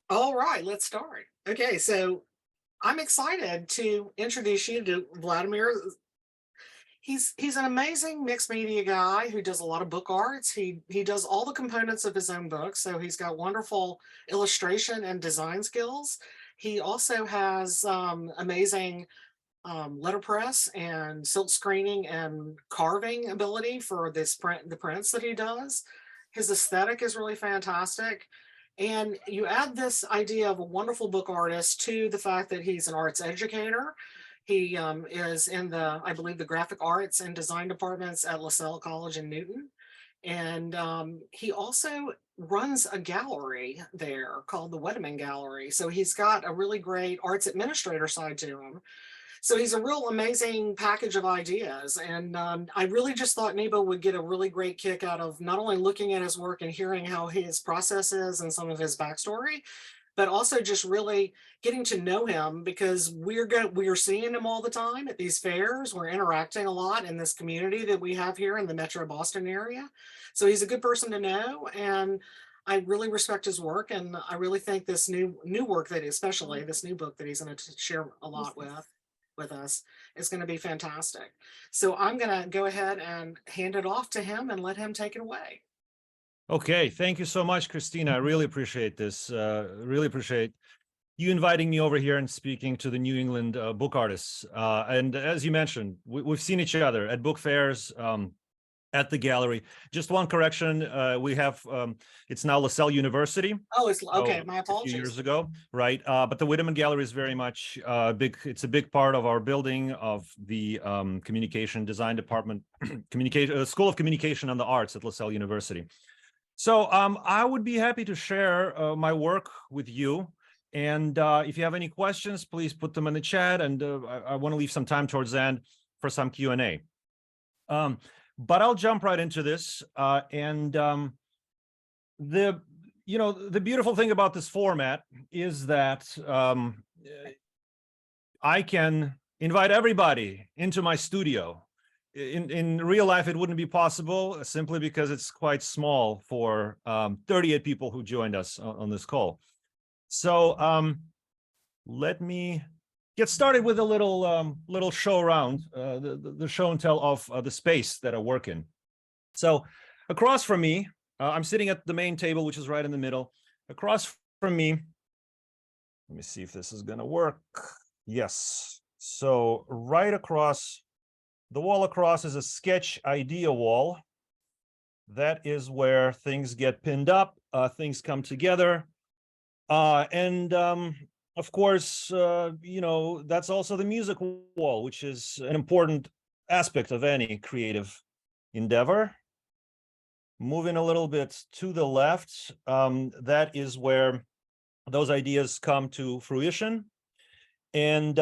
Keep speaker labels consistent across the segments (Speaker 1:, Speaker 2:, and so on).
Speaker 1: All right, let's start. Okay, so I'm excited to introduce you to Vladimir. He's an amazing mixed media guy who does a lot of book arts. He does all the components of his own book, so he's got wonderful illustration and design skills. He also has amazing letterpress and silk screening and carving ability for the prints that he does. His aesthetic is really fantastic. And you add this idea of a wonderful book artist to the fact that he's an arts educator. He is in I believe, the graphic arts and design departments at LaSalle College in Newton. And he also runs a gallery there called the Wedderman Gallery. So he's got a really great arts administrator side to him. So he's a real amazing package of ideas. And I really just thought Nebo would get a really great kick out of not only looking at his work and hearing how his process is and some of his backstory, but also just really getting to know him because we're seeing him all the time at these fairs. We're interacting a lot in this community that we have here in the Metro Boston area. So he's a good person to know, and I really respect his work, and I really think this new work that especially this new book that he's going to share a lot with us is going to be fantastic. So I'm going to go ahead and hand it off to him and let him take it away.
Speaker 2: Okay, thank you so much, Christina. I really appreciate this. Really appreciate you inviting me over here and speaking to the New England book artists. And as you mentioned, we've seen each other at book fairs, at the gallery. Just one correction, we have, it's now LaSalle University.
Speaker 1: Oh, it's okay.
Speaker 2: So
Speaker 1: My
Speaker 2: a few
Speaker 1: apologies.
Speaker 2: years ago, right? But the Whitman Gallery is very much big. It's a big part of our building of the communication design department, communication School of Communication and the Arts at LaSalle University. So I would be happy to share my work with you. And if you have any questions, please put them in the chat. And I want to leave some time towards the end for some Q&A. But I'll jump right into this. The beautiful thing about this format is that I can invite everybody into my studio. In real life, it wouldn't be possible simply because it's quite small for 38 people who joined us on this call. So let me get started with a little show around, the show and tell of the space that I work in. So across from me, I'm sitting at the main table, which is right in the middle. Across from me, let me see if this is going to work. Yes. So right across, the wall across is a sketch idea wall. That is where things get pinned up, things come together. Of course, that's also the music wall, which is an important aspect of any creative endeavor. Moving a little bit to the left, that is where those ideas come to fruition. And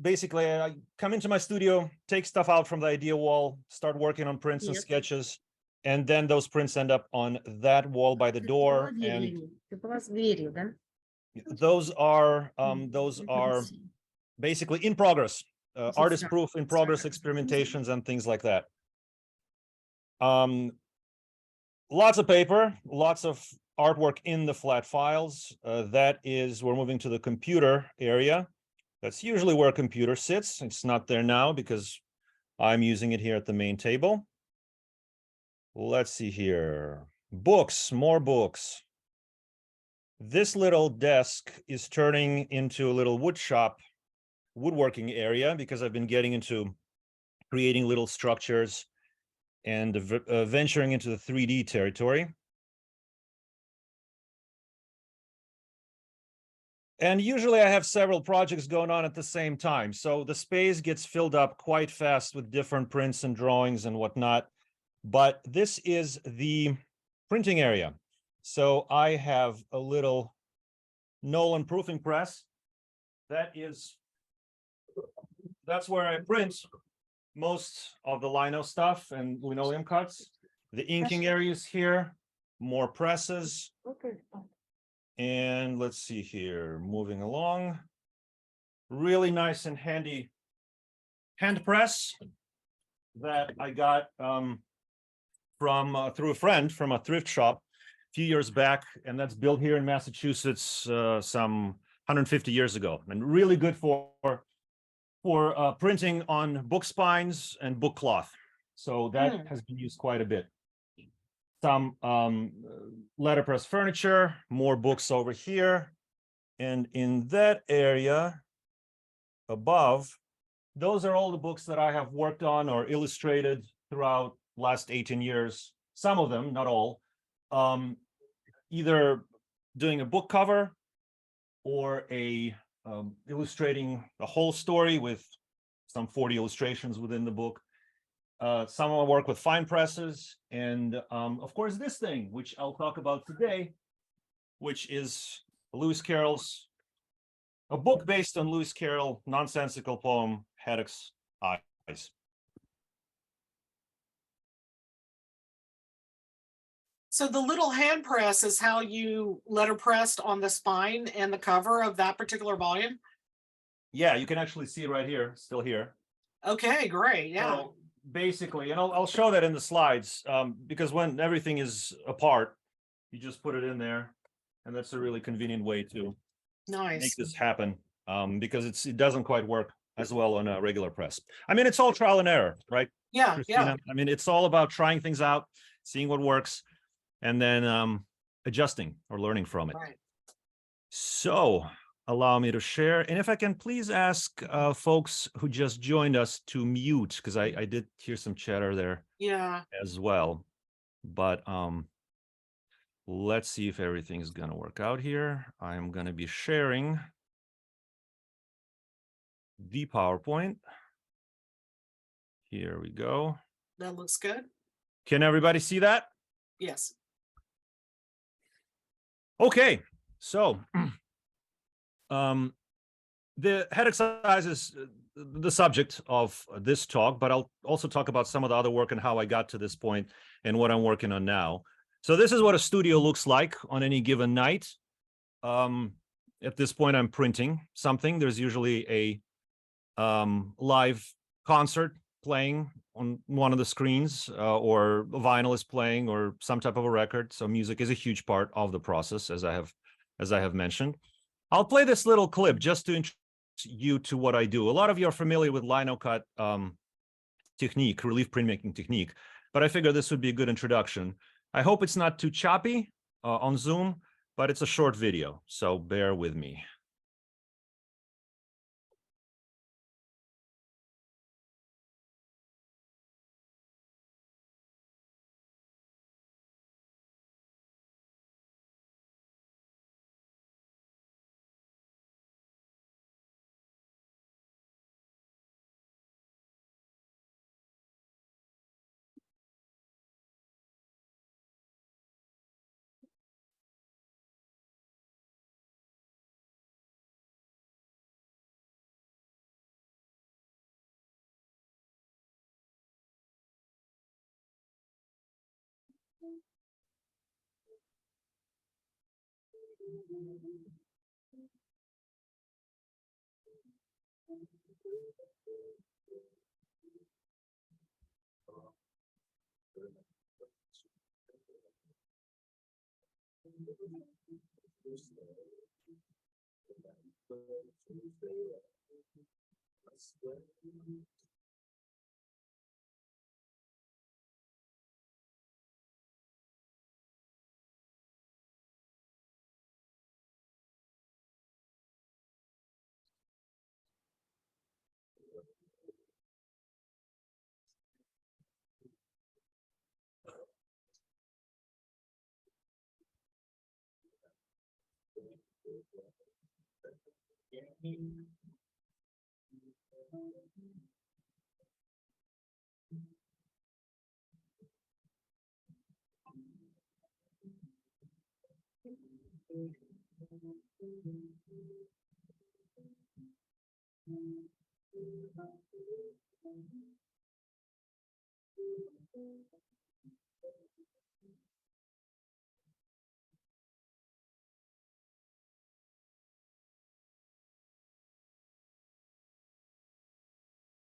Speaker 2: basically, I come into my studio, take stuff out from the idea wall, start working on prints and sketches, and then those prints end up on that wall by the door. And those are basically in progress, artist proof in progress experimentations and things like that. Lots of paper, lots of artwork in the flat files. That is, we're moving to the computer area. That's usually where a computer sits. It's not there now because I'm using it here at the main table. Let's see here. Books, more books. This little desk is turning into a little wood shop, woodworking area, because I've been getting into creating little structures and venturing into the 3D territory. And usually I have several projects going on at the same time. So the space gets filled up quite fast with different prints and drawings and whatnot. But this is the printing area. So I have a little Nolan proofing press. That's where I print most of the lino stuff and linoleum cuts. The inking area is here, more presses. Okay. And let's see here, moving along. Really nice and handy hand press that I got through a friend from a thrift shop. few years back, and that's built here in Massachusetts some 150 years ago, and really good for printing on book spines and book cloth. So that has been used quite a bit. Some letterpress furniture, more books over here. And in that area above, those are all the books that I have worked on or illustrated throughout last 18 years. Some of them, not all, either doing a book cover or illustrating the whole story with some 40 illustrations within the book. Some of my work with fine presses, and of course this thing, which I'll talk about today, which is Lewis Carroll's, a book based on Lewis Carroll nonsensical poem, Haddock's Eyes.
Speaker 1: So the little hand press is how you letterpressed on the spine and the cover of that particular volume?
Speaker 2: Yeah, you can actually see it right here, still here.
Speaker 1: Okay, great, yeah.
Speaker 2: So basically, and I'll show that in the slides, because when everything is apart, you just put it in there, and that's a really convenient way to make
Speaker 1: Nice.
Speaker 2: this happen, because it doesn't quite work as well on a regular press. I mean, it's all trial and error, right,
Speaker 1: Yeah,
Speaker 2: Christina?
Speaker 1: yeah.
Speaker 2: I mean, it's all about trying things out, seeing what works, and then adjusting or learning from it.
Speaker 1: Right.
Speaker 2: So allow me to share. And if I can please ask folks who just joined us to mute, because I did hear some chatter there
Speaker 1: Yeah.
Speaker 2: as well. But let's see if everything's going to work out here. I'm going to be sharing the PowerPoint. Here we go.
Speaker 1: That looks good.
Speaker 2: Can everybody see that?
Speaker 1: Yes.
Speaker 2: Okay, so the head exercise is the subject of this talk, but I'll also talk about some of the other work and how I got to this point and what I'm working on now. So this is what a studio looks like on any given night. At this point, I'm printing something. There's usually a live concert playing on one of the screens, or a vinyl is playing, or some type of a record. So music is a huge part of the process, as I have mentioned. I'll play this little clip just to introduce you to what I do. A lot of you are familiar with lino cut technique, relief printmaking technique, but I figure this would be a good introduction. I hope it's not too choppy on Zoom, but it's a short video, so bear with me.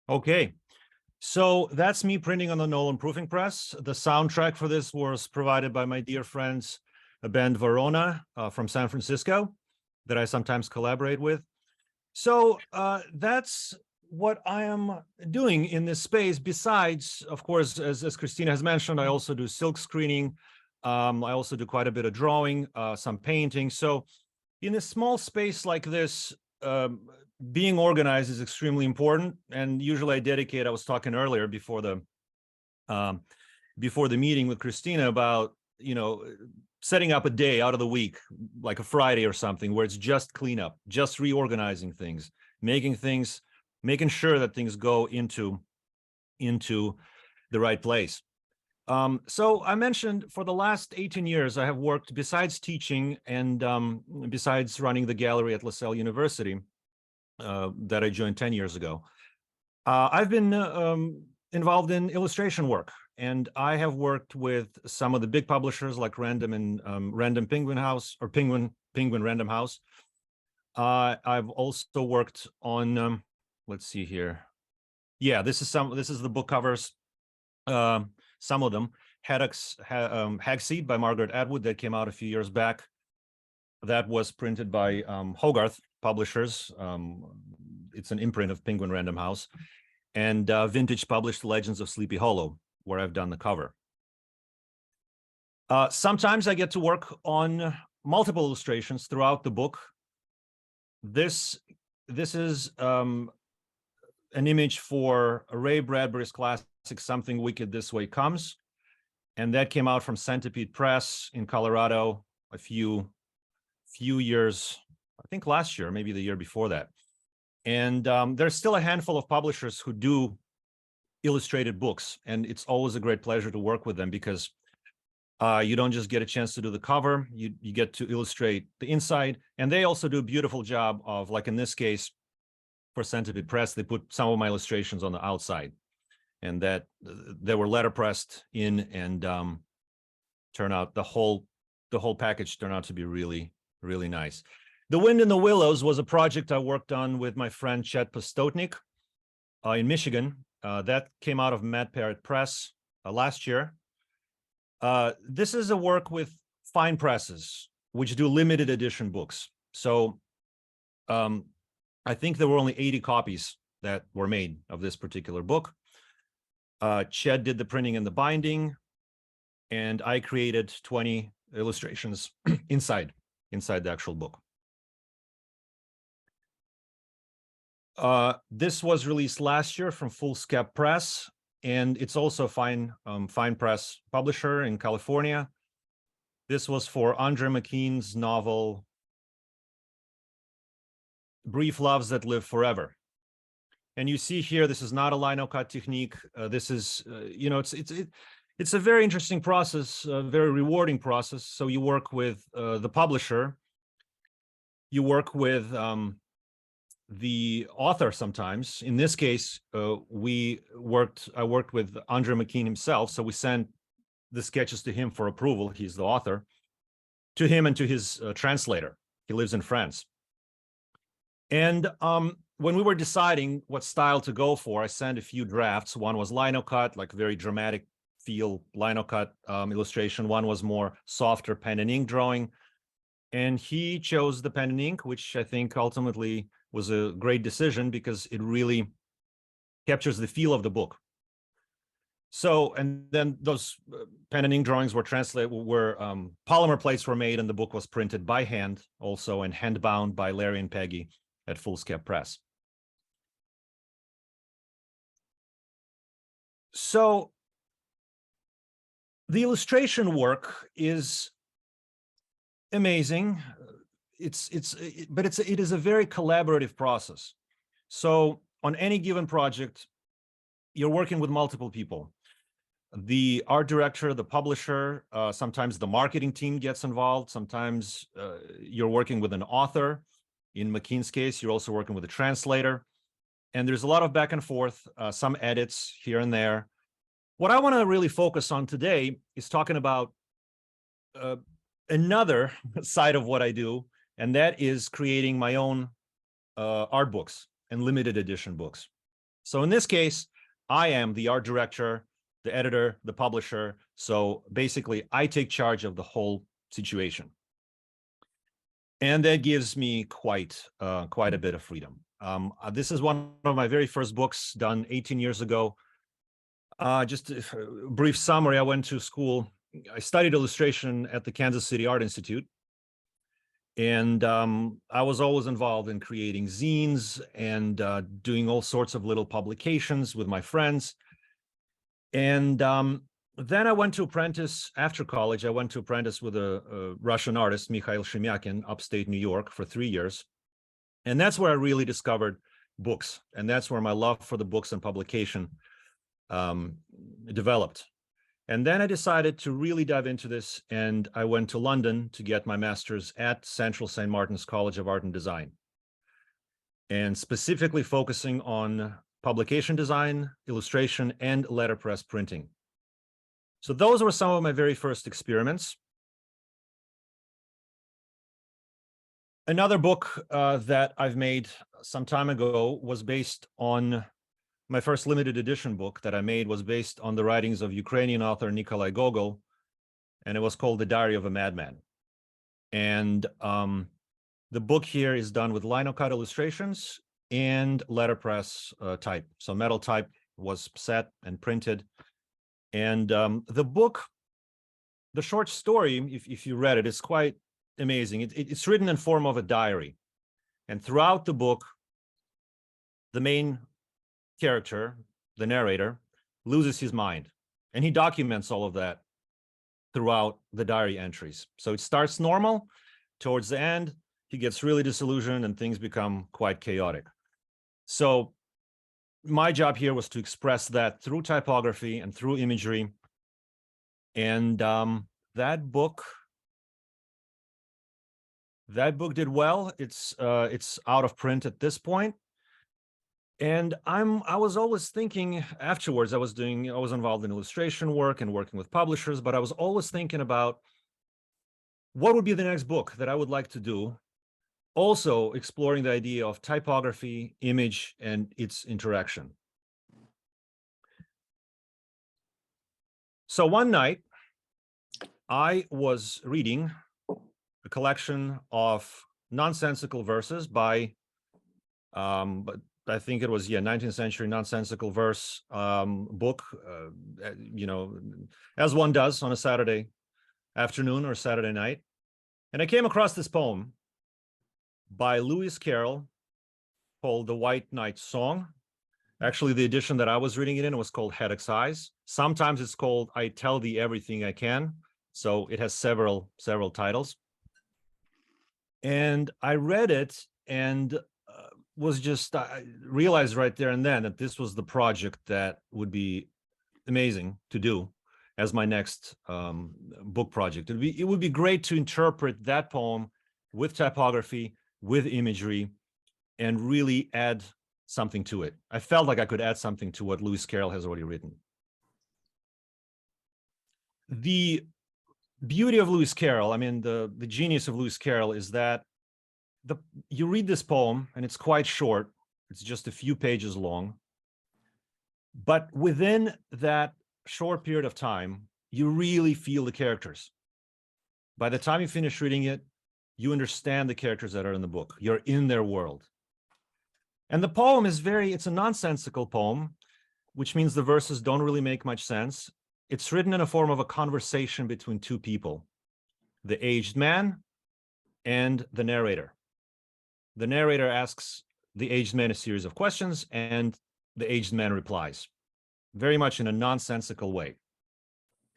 Speaker 2: Okay, so that's me printing on the Nolan proofing press. The soundtrack for this was provided by my dear friends a band Verona from San Francisco that I sometimes collaborate with. So that's what I am doing in this space. Besides, of course, as Christina has mentioned, I also do silk screening. I also do quite a bit of drawing, some painting. So in a small space like this, being organized is extremely important. And usually I was talking earlier before the meeting with Christina about, setting up a day out of the week, like a Friday or something, where it's just cleanup, just reorganizing things, making sure that things go into the right place. So I mentioned for the last 18 years, I have worked, besides teaching and besides running the gallery at LaSalle University that I joined 10 years ago, I've been involved in illustration work. And I have worked with some of the big publishers like Random and Random Penguin House, or Penguin Random House. I've also worked on, let's see here. Yeah, this is the book covers. Some of them. Hagseed by Margaret Atwood that came out a few years back. That was printed by Hogarth Publishers. It's an imprint of Penguin Random House. And Vintage published Legends of Sleepy Hollow, where I've done the cover. Sometimes I get to work on multiple illustrations throughout the book. This is an image for Ray Bradbury's classic Something Wicked This Way Comes, and that came out from Centipede Press in Colorado a few years, I think last year, maybe the year before that. And there's still a handful of publishers who do illustrated books, and it's always a great pleasure to work with them because you don't just get a chance to do the cover, you get to illustrate the inside, and they also do a beautiful job of, like in this case, for Centipede Press, they put some of my illustrations on the outside, and that they were letterpressed in, and turn out the whole package turned out to be really, really nice. The Wind in the Willows was a project I worked on with my friend Chet Postotnik in Michigan. That came out of Mad Parrot Press last year. This is a work with fine presses, which do limited edition books. So I think there were only 80 copies that were made of this particular book. Chet did the printing and the binding, and I created 20 illustrations inside the actual book. This was released last year from Foolscap Press, and it's also fine press publisher in California. This was for Andre McKean's novel Brief Loves That Live Forever. And you see here, this is not a lino cut technique. This is, it's a very interesting process, a very rewarding process. So you work with the publisher, you work with the author sometimes. In this case, I worked with Andre McKean himself, so we sent the sketches to him for approval. He's the author, to him and to his translator. He lives in France. And when we were deciding what style to go for, I sent a few drafts. One was lino cut, like very dramatic feel lino cut illustration. One was more softer pen and ink drawing. And he chose the pen and ink, which I think ultimately was a great decision because it really captures the feel of the book. So, and then those pen and ink drawings were translated, polymer plates were made, and the book was printed by hand also, and hand bound by Larry and Peggy at Foolscap Press. So the illustration work is amazing. But it is a very collaborative process. So on any given project, you're working with multiple people. The art director, the publisher, sometimes the marketing team gets involved. Sometimes you're working with an author. In McKean's case, you're also working with a translator. And there's a lot of back and forth, some edits here and there. What I want to really focus on today is talking about another side of what I do, and that is creating my own art books and limited edition books. So in this case, I am the art director, the editor, the publisher. So basically, I take charge of the whole situation. And that gives me quite a bit of freedom. This is one of my very first books done 18 years ago. Just a brief summary, I went to school. I studied illustration at the Kansas City Art Institute. And I was always involved in creating zines and doing all sorts of little publications with my friends. And then I went to apprentice after college. I went to apprentice with a Russian artist, Mikhail Shemyakin, upstate New York for 3 years. And that's where I really discovered books. And that's where my love for the books and publication developed. And then I decided to really dive into this, and I went to London to get my master's at Central St. Martin's College of Art and Design, and specifically focusing on publication design, illustration, and letterpress printing. So those were some of my very first experiments. Another book that I've made some time ago was based on my first limited edition book that I made was based on the writings of Ukrainian author Nikolai Gogol, and it was called The Diary of a Madman. And the book here is done with linocut illustrations and letterpress type. So metal type was set and printed. And the book, the short story, if you read it, it's quite amazing. It's written in form of a diary. And throughout the book, the main character, the narrator, loses his mind, and he documents all of that throughout the diary entries. So it starts normal. Towards the end, he gets really disillusioned and things become quite chaotic. So my job here was to express that through typography and through imagery. And that book did well. It's out of print at this point. And I was always thinking afterwards, I was involved in illustration work and working with publishers, but I was always thinking about what would be the next book that I would like to do, also exploring the idea of typography, image, and its interaction. So one night, I was reading a collection of nonsensical verses by I think it was 19th century nonsensical verse book, as one does on a Saturday afternoon or Saturday night. And I came across this poem by Lewis Carroll called The White Knight Song. Actually, the edition that I was reading it in was called Headache's Eyes. Sometimes it's called I Tell Thee Everything I Can. So it has several titles. And I read it and I realized right there and then that this was the project that would be amazing to do as my next book project. It would be great to interpret that poem with typography, with imagery, and really add something to it. I felt like I could add something to what Lewis Carroll has already written. The beauty of Lewis Carroll, I mean, the genius of Lewis Carroll is that you read this poem and it's quite short. It's just a few pages long. But within that short period of time, you really feel the characters. By the time you finish reading it, you understand the characters that are in the book. You're in their world. And the poem is it's a nonsensical poem, which means the verses don't really make much sense. It's written in a form of a conversation between two people, the aged man and the narrator. The narrator asks the aged man a series of questions, and the aged man replies, very much in a nonsensical way.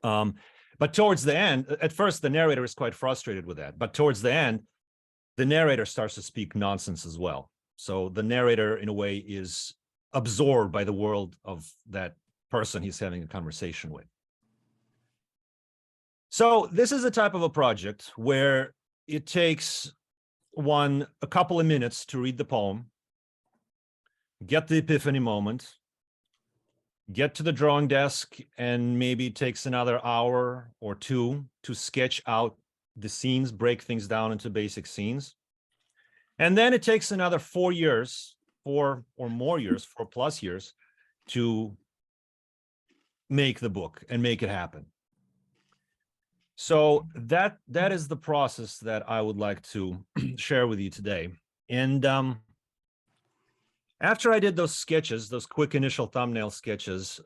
Speaker 2: But towards the end, at first, the narrator is quite frustrated with that. But towards the end, the narrator starts to speak nonsense as well. So the narrator, in a way, is absorbed by the world of that person he's having a conversation with. So this is a type of a project where it takes a couple of minutes to read the poem, get the epiphany moment, get to the drawing desk, and maybe it takes another hour or two to sketch out the scenes, break things down into basic scenes. And then it takes another 4 years, 4 plus years to make the book and make it happen. So that is the process that I would like to share with you today. And after I did those sketches, those quick initial thumbnail sketches,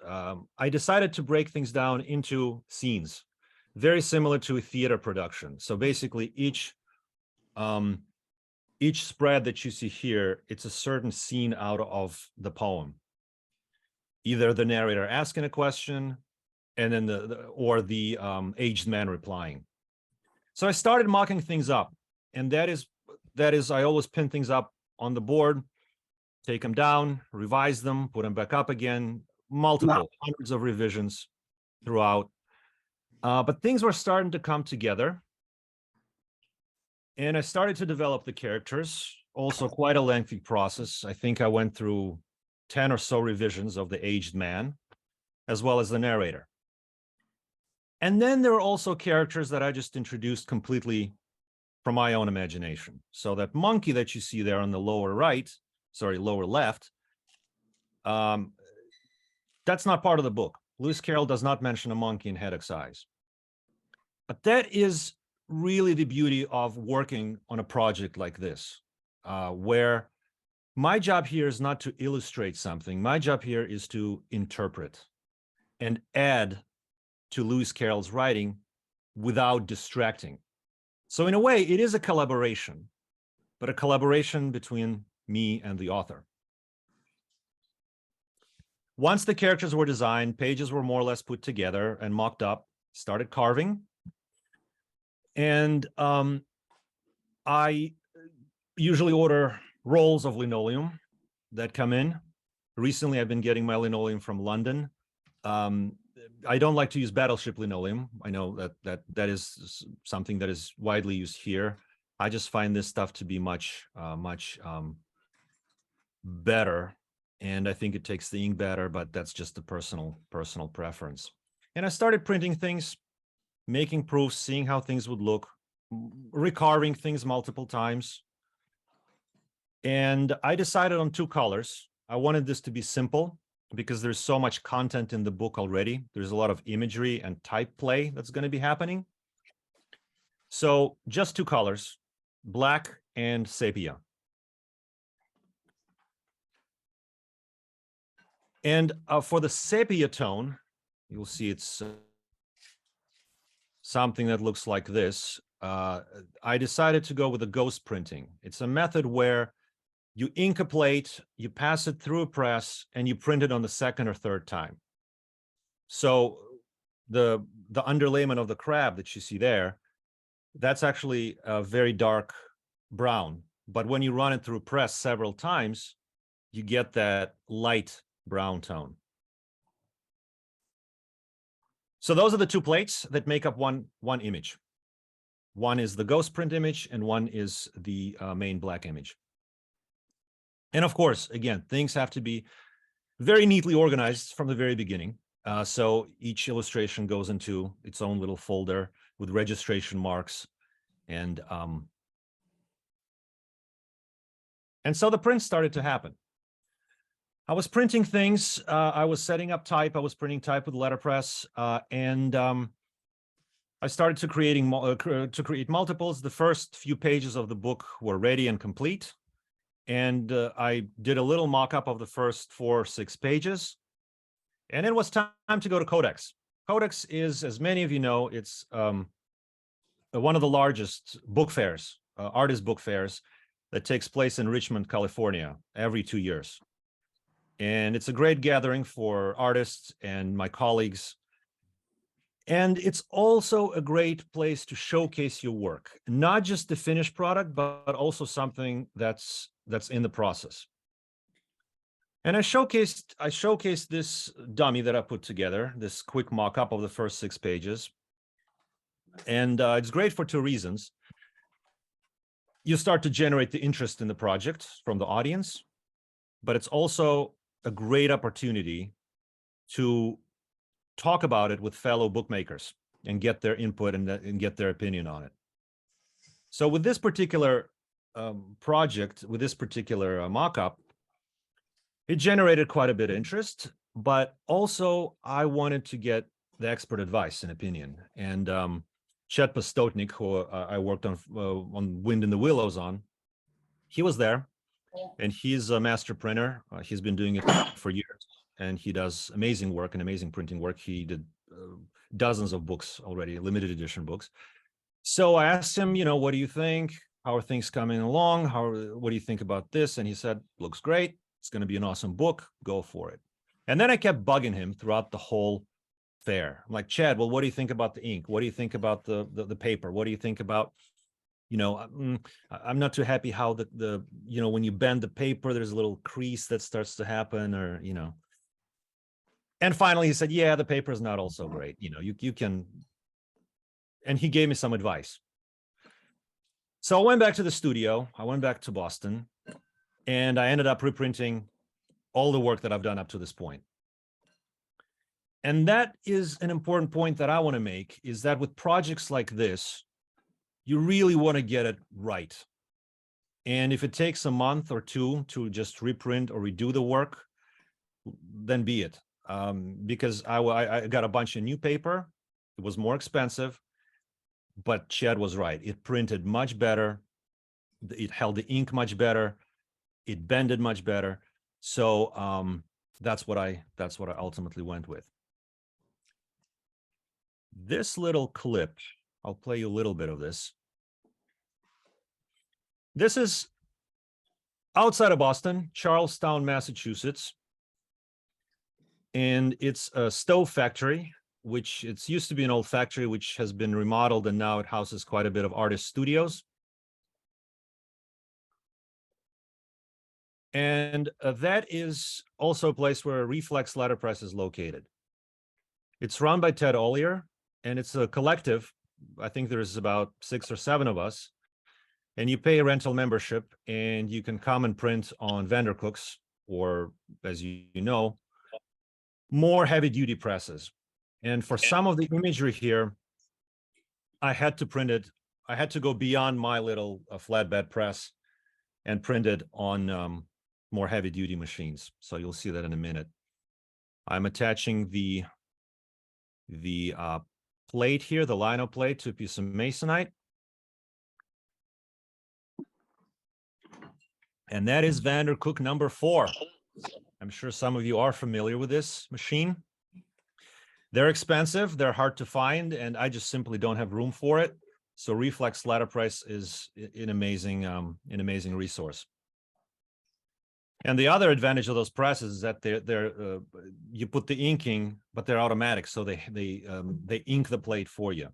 Speaker 2: I decided to break things down into scenes, very similar to a theater production. So basically, each spread that you see here, it's a certain scene out of the poem. Either the narrator asking a question, and then the aged man replying. So I started mocking things up, and that is I always pin things up on the board, take them down, revise them, put them back up again, multiple hundreds of revisions throughout. But things were starting to come together, and I started to develop the characters. Also, quite a lengthy process. I think I went through 10 or so revisions of the aged man, as well as the narrator. And then there are also characters that I just introduced completely from my own imagination. So that monkey that you see there on the lower left, that's not part of the book. Lewis Carroll does not mention a monkey in Heddock's Eyes. But that is really the beauty of working on a project like this, where my job here is not to illustrate something. My job here is to interpret and add to Lewis Carroll's writing without distracting. So in a way, it is a collaboration, but a collaboration between me and the author. Once the characters were designed, pages were more or less put together and mocked up, started carving. And I usually order rolls of linoleum that come in. Recently, I've been getting my linoleum from London. I don't like to use Battleship linoleum. I know that is something that is widely used here. I just find this stuff to be much better, and I think it takes the ink better. But that's just a personal preference. And I started printing things, making proofs, seeing how things would look, recarving things multiple times. And I decided on 2 colors. I wanted this to be simple because there's so much content in the book already. There's a lot of imagery and type play that's going to be happening. So just 2 colors, black and sepia. And for the sepia tone, you'll see it's something that looks like this. I decided to go with a ghost printing. It's a method where you ink a plate, you pass it through a press, and you print it on the 2nd or 3rd time. So the underlayment of the crab that you see there, that's actually a very dark brown. But when you run it through press several times, you get that light brown tone. So those are the 2 plates that make up one image. One is the ghost print image, and one is the main black image. And of course, again, things have to be very neatly organized from the very beginning. So each illustration goes into its own little folder with registration marks. And so the prints started to happen. I was printing things. I was setting up type. I was printing type with letterpress. And I started to create multiples. The first few pages of the book were ready and complete. And I did a little mock-up of the first 4 or 6 pages. And it was time to go to Codex. Codex is, as many of you know, it's one of the largest book fairs, artist book fairs, that takes place in Richmond, California, every 2 years. And it's a great gathering for artists and my colleagues. And it's also a great place to showcase your work, not just the finished product, but also something that's in the process. And I showcased this dummy that I put together, this quick mock-up of the first 6 pages. And it's great for 2 reasons. You start to generate the interest in the project from the audience, but it's also a great opportunity to talk about it with fellow bookmakers and get their input and get their opinion on it. So with this particular project, with this particular mock-up, it generated quite a bit of interest, but also I wanted to get the expert advice and opinion. And Chet Pastotnik, who I worked on Wind in the Willows on, he was there, and he's a master printer. He's been doing it for years, and he does amazing work and amazing printing work. He did dozens of books already, limited edition books. So I asked him, what do you think? How are things coming along? What do you think about this? And he said, looks great. It's going to be an awesome book. Go for it. And then I kept bugging him throughout the whole fair. I'm like, Chad, well, what do you think about the ink? What do you think about the paper? What do you think about, I'm not too happy how the when you bend the paper, there's a little crease that starts to happen, or, And finally he said, yeah, the paper is not also great. You can, and he gave me some advice. So I went back to the studio. I went back to Boston, and I ended up reprinting all the work that I've done up to this point. And that is an important point that I want to make, is that with projects like this, you really want to get it right. And if it takes a month or two to just reprint or redo the work, then be it. Because I got a bunch of new paper. It was more expensive, but Chad was right. It printed much better. It held the ink much better. It bended much better. So that's what I ultimately went with. This little clip, I'll play you a little bit of this. This is outside of Boston, Charlestown, Massachusetts. And it's a stove factory, which it's used to be an old factory, which has been remodeled, and now it houses quite a bit of artist studios. And that is also a place where Reflex Letterpress is located. It's run by Ted Ollier, and it's a collective. I think there's about 6 or 7 of us. And you pay a rental membership, and you can come and print on Vandercooks, or, as you know, more heavy-duty presses. And for some of the imagery here, I had to print it. I had to go beyond my little flatbed press and print it on more heavy-duty machines. So you'll see that in a minute. I'm attaching the plate here, the lino plate, to a piece of masonite. And that is Vandercook number 4. I'm sure some of you are familiar with this machine. They're expensive, they're hard to find, and I just simply don't have room for it. So Reflex Letterpress is an amazing resource. And the other advantage of those presses is that they're you put the inking, but they're automatic, so they ink the plate for you.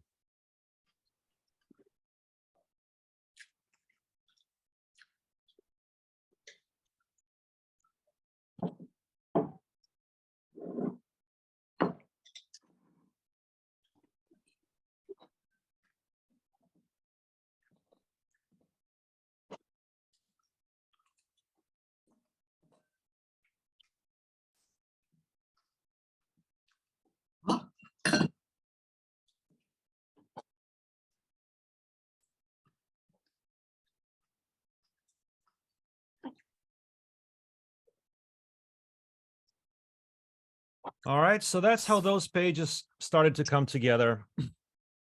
Speaker 2: All right, so that's how those pages started to come together.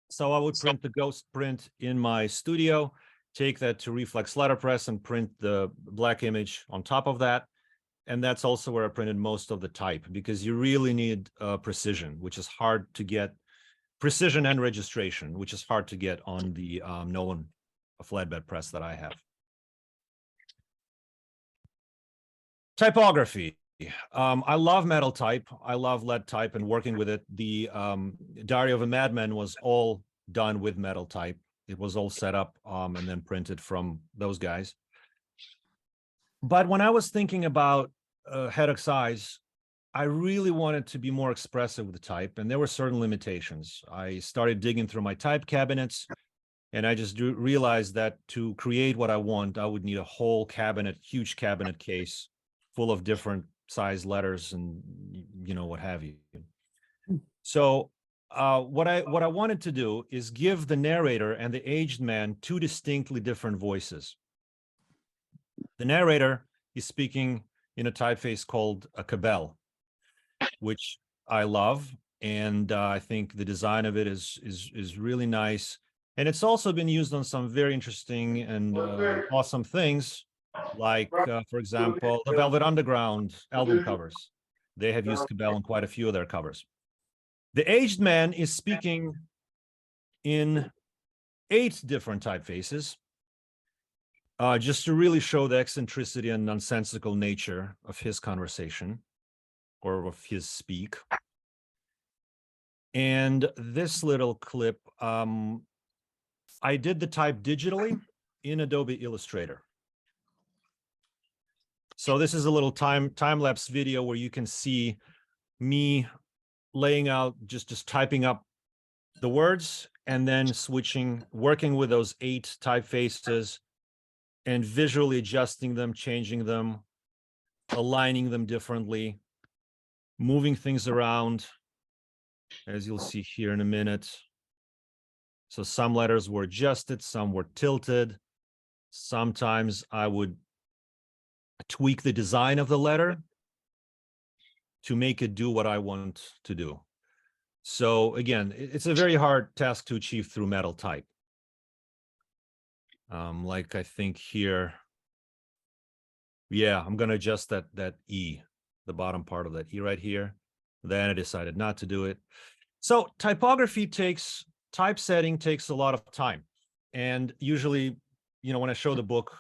Speaker 2: So I would print the ghost print in my studio, take that to Reflex Letterpress, and print the black image on top of that. And that's also where I printed most of the type, because you really need precision, which is hard to get. Precision and registration, which is hard to get on the Nolan flatbed press that I have. Typography. I love metal type. I love lead type and working with it. The Diary of a Madman was all done with metal type. It was all set up and then printed from those guys. But when I was thinking about header size, I really wanted to be more expressive with the type, and there were certain limitations. I started digging through my type cabinets, and I just realized that to create what I want, I would need a whole cabinet, huge cabinet case full of different size letters and what have you. So what I wanted to do is give the narrator and the aged man 2 distinctly different voices. The narrator is speaking in a typeface called a Cabell, which I love, And I think the design of it is really nice. And it's also been used on some very interesting and awesome things, like, for example, the Velvet Underground album covers. They have used Cabell on quite a few of their covers. The aged man is speaking in 8 different typefaces, just to really show the eccentricity and nonsensical nature of his conversation or of his speak. And this little clip, I did the type digitally in Adobe Illustrator. So this is a little time-lapse video where you can see me laying out, just typing up the words and then working with those 8 typefaces and visually adjusting them, changing them, aligning them differently, moving things around, as you'll see here in a minute. So some letters were adjusted, some were tilted. Sometimes I would tweak the design of the letter to make it do what I want to do. So again, it's a very hard task to achieve through metal type. Like I think here, yeah, I'm going to adjust that E, the bottom part of that E right here. Then I decided not to do it. So typesetting takes a lot of time. And usually, when I show the book,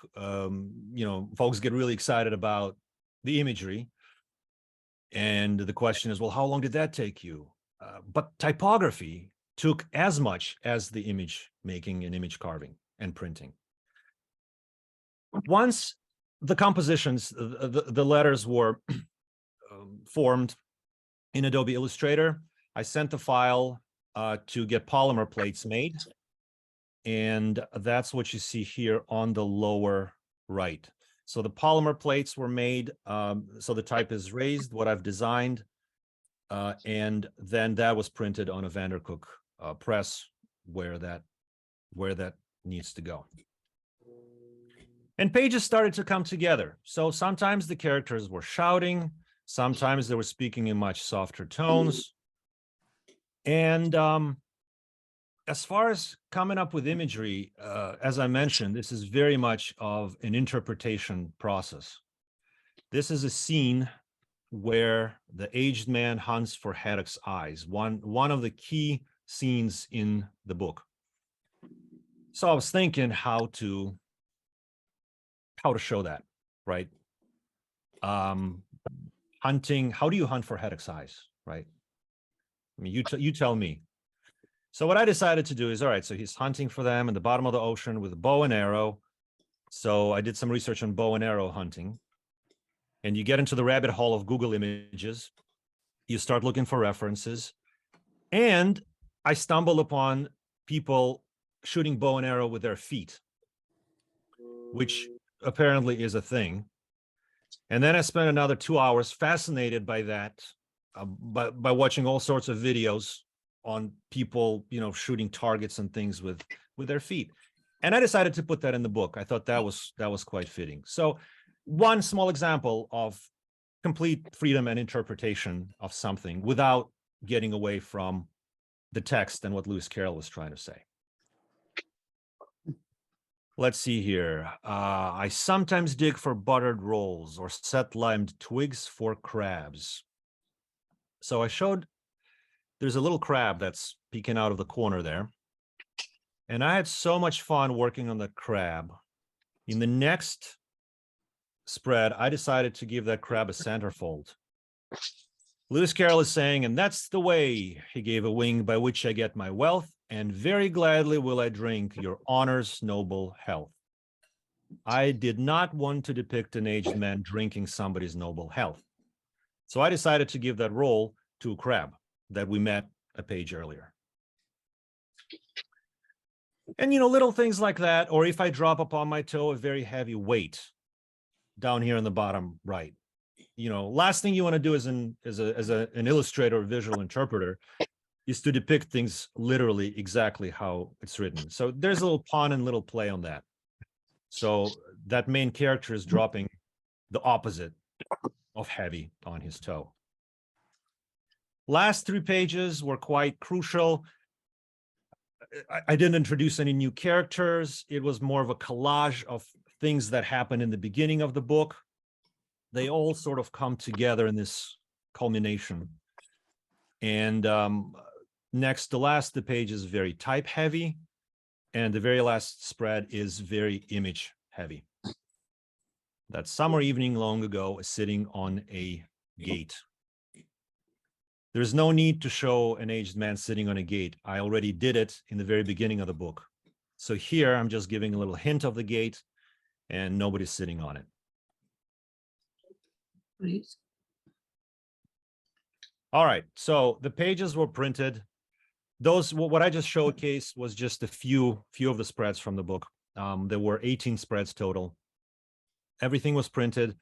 Speaker 2: folks get really excited about the imagery. And the question is, well, how long did that take you? But typography took as much as the image making and image carving and printing. Once the compositions, the letters were formed in Adobe Illustrator, I sent the file to get polymer plates made. And that's what you see here on the lower right. So the polymer plates were made, so the type is raised, what I've designed, and then that was printed on a Vandercook press where that needs to go. And pages started to come together. So sometimes the characters were shouting, sometimes they were speaking in much softer tones. And as far as coming up with imagery, as I mentioned, this is very much of an interpretation process. This is a scene where the aged man hunts for Haddock's eyes, one of the key scenes in the book. So I was thinking how to show that, right? Hunting, how do you hunt for Haddock's eyes, right? I mean, you tell me. So what I decided to do is, all right, so he's hunting for them in the bottom of the ocean with a bow and arrow. So I did some research on bow and arrow hunting. And you get into the rabbit hole of Google Images. You start looking for references. And I stumbled upon people shooting bow and arrow with their feet, which apparently is a thing. And then I spent another 2 hours fascinated by that, by watching all sorts of videos on people, shooting targets and things with their feet. And I decided to put that in the book. I thought that was quite fitting. So one small example of complete freedom and interpretation of something without getting away from the text and what Lewis Carroll was trying to say. Let's see here. I sometimes dig for buttered rolls or set limed twigs for crabs. So I showed there's a little crab that's peeking out of the corner there. And I had so much fun working on the crab. In the next spread, I decided to give that crab a centerfold. Lewis Carroll is saying, and that's the way he gave a wing by which I get my wealth, and very gladly will I drink your honor's noble health. I did not want to depict an aged man drinking somebody's noble health. So I decided to give that role to a crab that we met a page earlier. And, little things like that, or if I drop upon my toe a very heavy weight down here in the bottom right, last thing you want to do as an illustrator or visual interpreter is to depict things literally exactly how it's written. So there's a little pun and little play on that. So that main character is dropping the opposite of heavy on his toe. Last 3 pages were quite crucial. I didn't introduce any new characters. It was more of a collage of things that happened in the beginning of the book. They all sort of come together in this culmination. And next to last, the page is very type heavy, and the very last spread is very image heavy. That summer evening long ago, sitting on a gate. There's no need to show an aged man sitting on a gate. I already did it in the very beginning of the book. So here I'm just giving a little hint of the gate, and nobody's sitting on it.
Speaker 3: Please.
Speaker 2: All right, so the pages were printed. Those, what I just showcased was just a few of the spreads from the book. There were 18 spreads total. Everything was printed,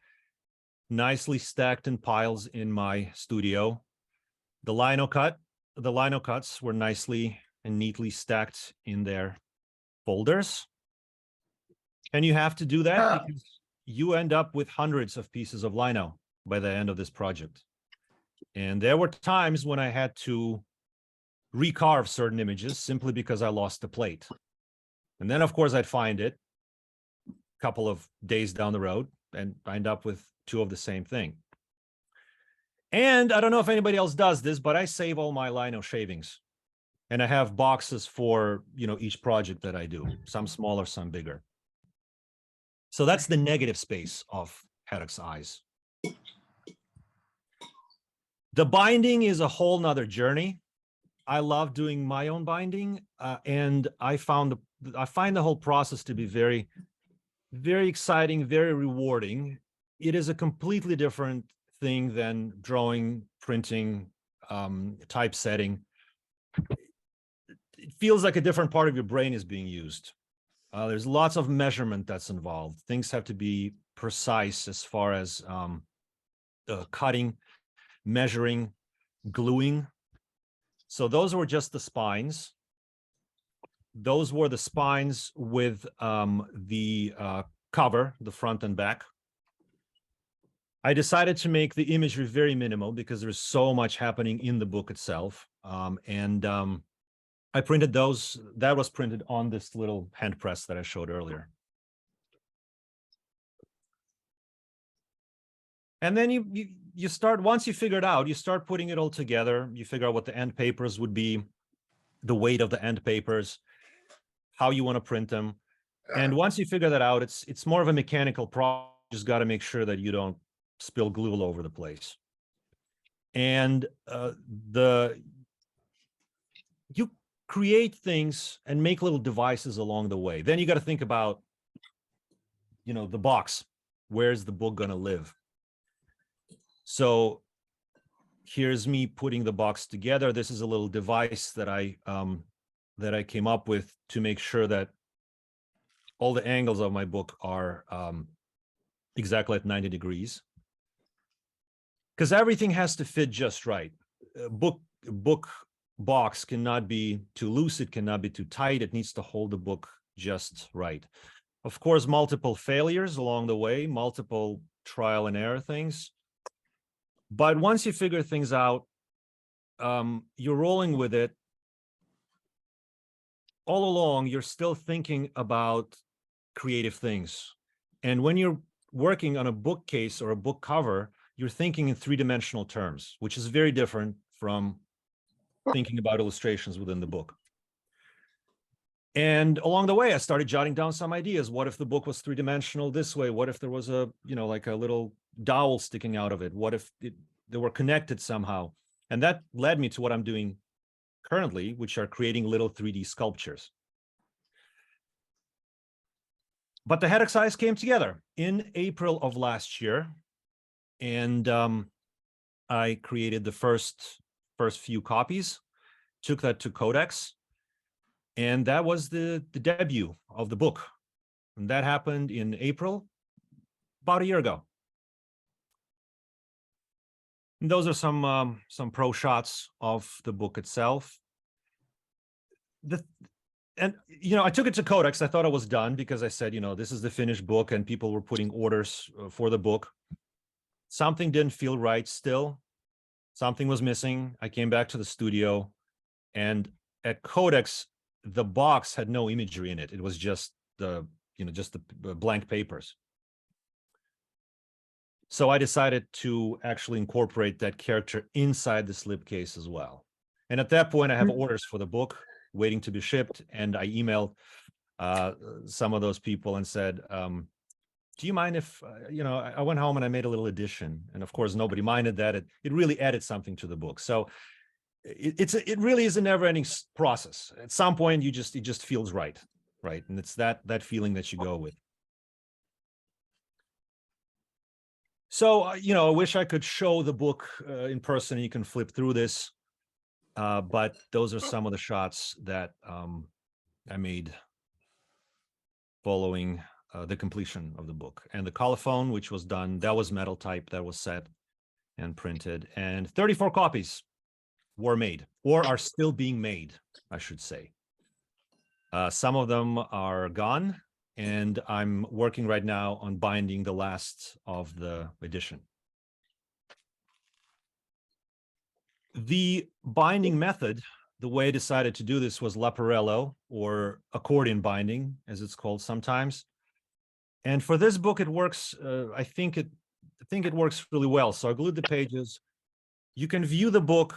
Speaker 2: nicely stacked in piles in my studio. The lino cuts were nicely and neatly stacked in their folders. And you have to do that because you end up with hundreds of pieces of lino by the end of this project. And there were times when I had to recarve certain images simply because I lost the plate. And then, of course, I'd find it a couple of days down the road and I end up with 2 of the same thing. And I don't know if anybody else does this, but I save all my lino shavings. And I have boxes for, each project that I do, some smaller, some bigger. So that's the negative space of Headache's Eyes. The binding is a whole nother journey. I love doing my own binding, and I find the whole process to be very, very exciting, very rewarding. It is a completely different thing than drawing, printing, typesetting. It feels like a different part of your brain is being used. There's lots of measurement that's involved. Things have to be precise as far as cutting, measuring, gluing. So those were just the spines. Those were the spines with the cover, the front and back. I decided to make the imagery very minimal because there's so much happening in the book itself. I printed those. That was printed on this little hand press that I showed earlier. And then you start, once you figure it out, you start putting it all together. You figure out what the end papers would be, the weight of the end papers, how you want to print them. And once you figure that out, it's more of a mechanical process. You just got to make sure that you don't spill glue all over the place. And you create things and make little devices along the way. Then you got to think about, the box. Where's the book going to live? So here's me putting the box together. This is a little device that I came up with to make sure that all the angles of my book are exactly at 90 degrees. Because everything has to fit just right. Book box cannot be too loose. It cannot be too tight. It needs to hold the book just right. Of course, multiple failures along the way, multiple trial and error things. But once you figure things out, you're rolling with it. All along, you're still thinking about creative things. And when you're working on a bookcase or a book cover, you're thinking in 3-dimensional terms, which is very different from thinking about illustrations within the book. And along the way, I started jotting down some ideas. What if the book was 3-dimensional this way? What if there was like a little dowel sticking out of it? What if they were connected somehow? And that led me to what I'm doing currently, which are creating little 3D sculptures. But the Headache's Eyes came together in April of last year. And I created the first few copies, took that to Codex. And that was the debut of the book. And that happened in April, about a year ago. And those are some pro shots of the book itself. I took it to Codex. I thought it was done because I said, this is the finished book, and people were putting orders for the book. Something didn't feel right still. Something was missing. I came back to the studio, and at Codex, the box had no imagery in it. It was just just the blank papers. So I decided to actually incorporate that character inside the slipcase as well. And at that point, I have orders for the book waiting to be shipped, and I emailed some of those people and said, do you mind if, I went home and I made a little addition. And of course, nobody minded that. It really added something to the book. So it really is a never-ending process. At some point, it just feels right. And it's that feeling that you go with. So, I wish I could show the book in person and you can flip through this. But those are some of the shots that I made following the completion of the book. And the colophon, which was done, that was metal type, that was set and printed. And 34 copies were made, or are still being made, I should say. Some of them are gone, and I'm working right now on binding the last of the edition. The binding method, the way I decided to do this, was Leporello, or accordion binding, as it's called sometimes. And for this book, it works. I think it works really well. So I glued the pages. You can view the book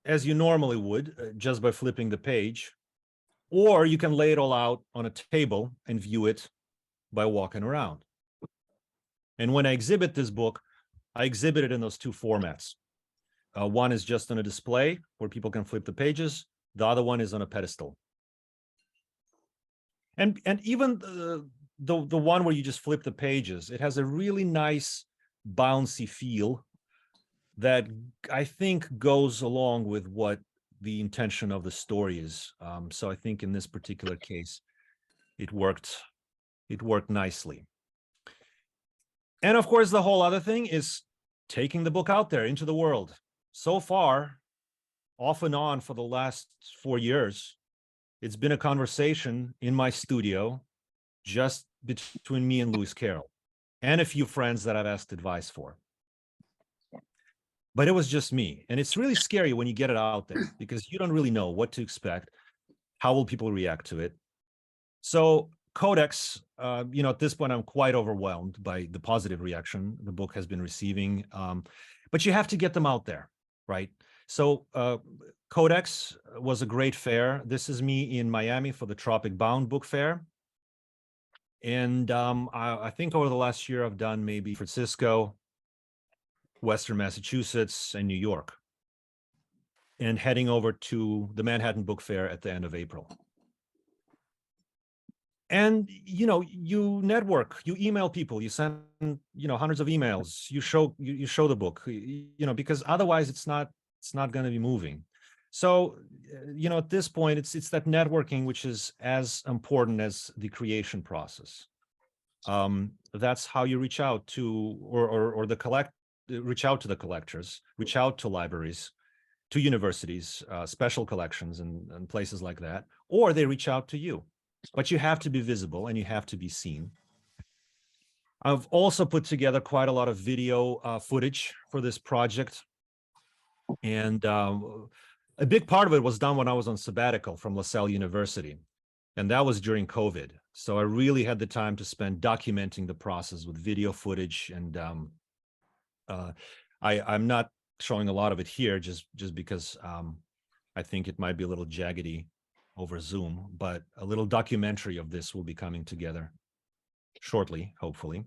Speaker 2: as you normally would, just by flipping the page, or you can lay it all out on a table and view it by walking around. And when I exhibit this book, I exhibit it in those two formats. One is just on a display where people can flip the pages. The other one is on a pedestal. And even the one where you just flip the pages, it has a really nice bouncy feel that I think goes along with what the intention of the story is. So I think in this particular case, it worked nicely. And of course, the whole other thing is taking the book out there into the world. So far, off and on for the last 4 years, it's been a conversation in my studio, just between me and Lewis Carroll, and a few friends that I've asked advice for. But it was just me. And it's really scary when you get it out there, because you don't really know what to expect. How will people react to it? So Codex, at this point, I'm quite overwhelmed by the positive reaction the book has been receiving. But you have to get them out there, right? So Codex was a great fair. This is me in Miami for the Tropic Bound Book Fair. And I think over the last year, I've done maybe Francisco, Western Massachusetts, and New York, and heading over to the Manhattan Book Fair at the end of April. And, you network, you email people, you send, hundreds of emails, you show the book, because otherwise it's not going to be moving. So, at this point, it's that networking, which is as important as the creation process. That's how you reach out to, reach out to the collectors, reach out to libraries, to universities, special collections and places like that, or they reach out to you. But you have to be visible and you have to be seen. I've also put together quite a lot of video footage for this project. And a big part of it was done when I was on sabbatical from LaSalle University. And that was during COVID. So I really had the time to spend documenting the process with video footage. And I'm not showing a lot of it here just because I think it might be a little jaggedy over Zoom, but a little documentary of this will be coming together shortly, hopefully.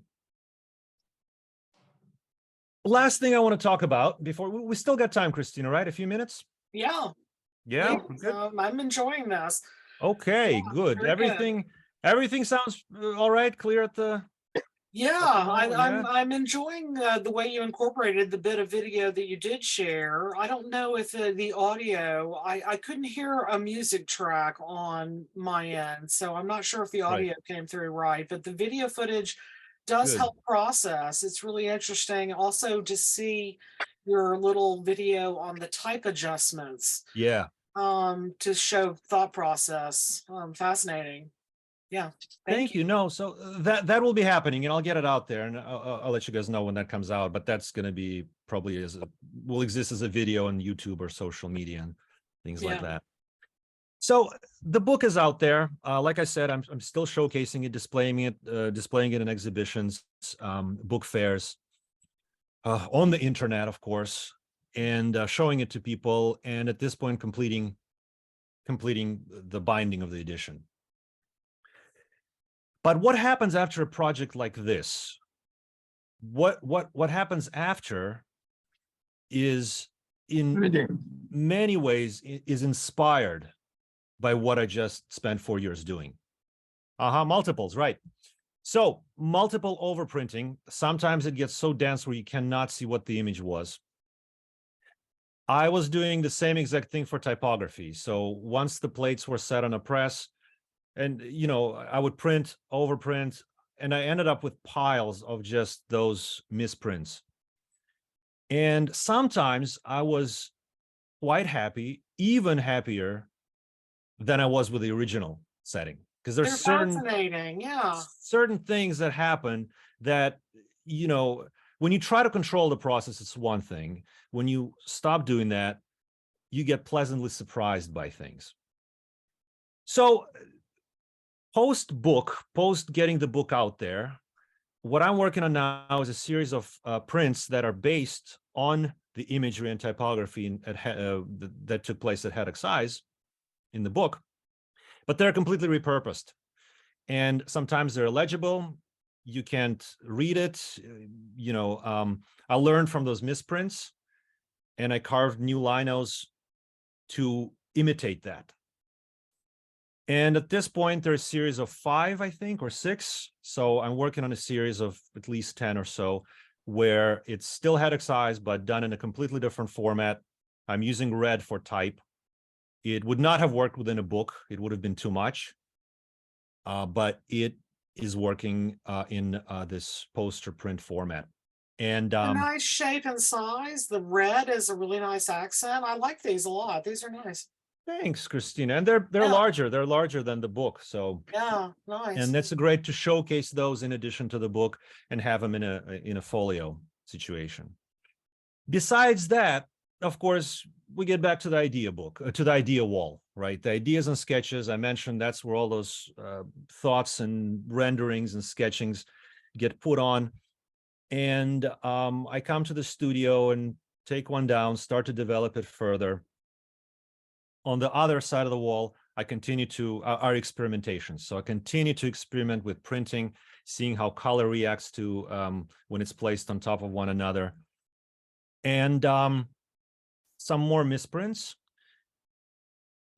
Speaker 2: Last thing I want to talk about before we still got time, Christina, right? A few minutes?
Speaker 1: Yeah.
Speaker 2: Yeah.
Speaker 1: Good. I'm enjoying this.
Speaker 2: Okay,
Speaker 1: Yeah,
Speaker 2: good. Everything sounds all right, clear at the.
Speaker 1: Yeah,
Speaker 2: Yeah.
Speaker 1: I'm enjoying the way you incorporated the bit of video that you did share. I don't know if the audio, I couldn't hear a music track on my end, so I'm not sure if the audio came through right, but the video footage does help process. It's really interesting also to see your little video on the type adjustments.
Speaker 2: Yeah.
Speaker 1: To show thought process. Fascinating. Yeah.
Speaker 2: Thank you. No, so that will be happening, and I'll get it out there, and I'll let you guys know when that comes out. But that's going to be probably will exist as a video on YouTube or social media and things like
Speaker 1: Yeah.
Speaker 2: that. So the book is out there. Like I said, I'm still showcasing it, displaying it in exhibitions, book fairs, on the internet, of course, and showing it to people. And at this point, completing the binding of the edition. But what happens after a project like this? What happens after is in many ways is inspired by what I just spent 4 years doing. Multiples, right? So multiple overprinting. Sometimes it gets so dense where you cannot see what the image was. I was doing the same exact thing for typography. So once the plates were set on a press, and I would print, overprint, and I ended up with piles of just those misprints. And sometimes I was quite happy, even happier than I was with the original setting, because
Speaker 1: They're
Speaker 2: there's
Speaker 1: fascinating. Yeah.
Speaker 2: certain things that happen that, when you try to control the process, it's one thing. When you stop doing that, you get pleasantly surprised by things. So post getting the book out there, what I'm working on now is a series of prints that are based on the imagery and typography that took place at Headache Size in the book, but they're completely repurposed. And sometimes they're illegible. You can't read it. I learned from those misprints, and I carved new linos to imitate that. And at this point, there's a series of 5, I think, or 6. So I'm working on a series of at least 10 or so, where it's still Headache Size, but done in a completely different format. I'm using red for type. It would not have worked within a book. It would have been too much. But it is working in this poster print format. And
Speaker 1: A nice shape and size. The red is a really nice accent. I like these a lot. These are nice.
Speaker 2: thanks, Christina. And they're
Speaker 1: Yeah.
Speaker 2: larger. They're larger than the book. So
Speaker 1: Yeah, nice.
Speaker 2: and that's great to showcase those in addition to the book and have them in a folio situation. Besides that, of course, we get back to the idea book, to the idea wall, right? The ideas and sketches I mentioned, that's where all those thoughts and renderings and sketchings get put on. And I come to the studio and take one down, start to develop it further. On the other side of the wall, I continue to our experimentations. So I continue to experiment with printing, seeing how color reacts to when it's placed on top of one another. And some more misprints.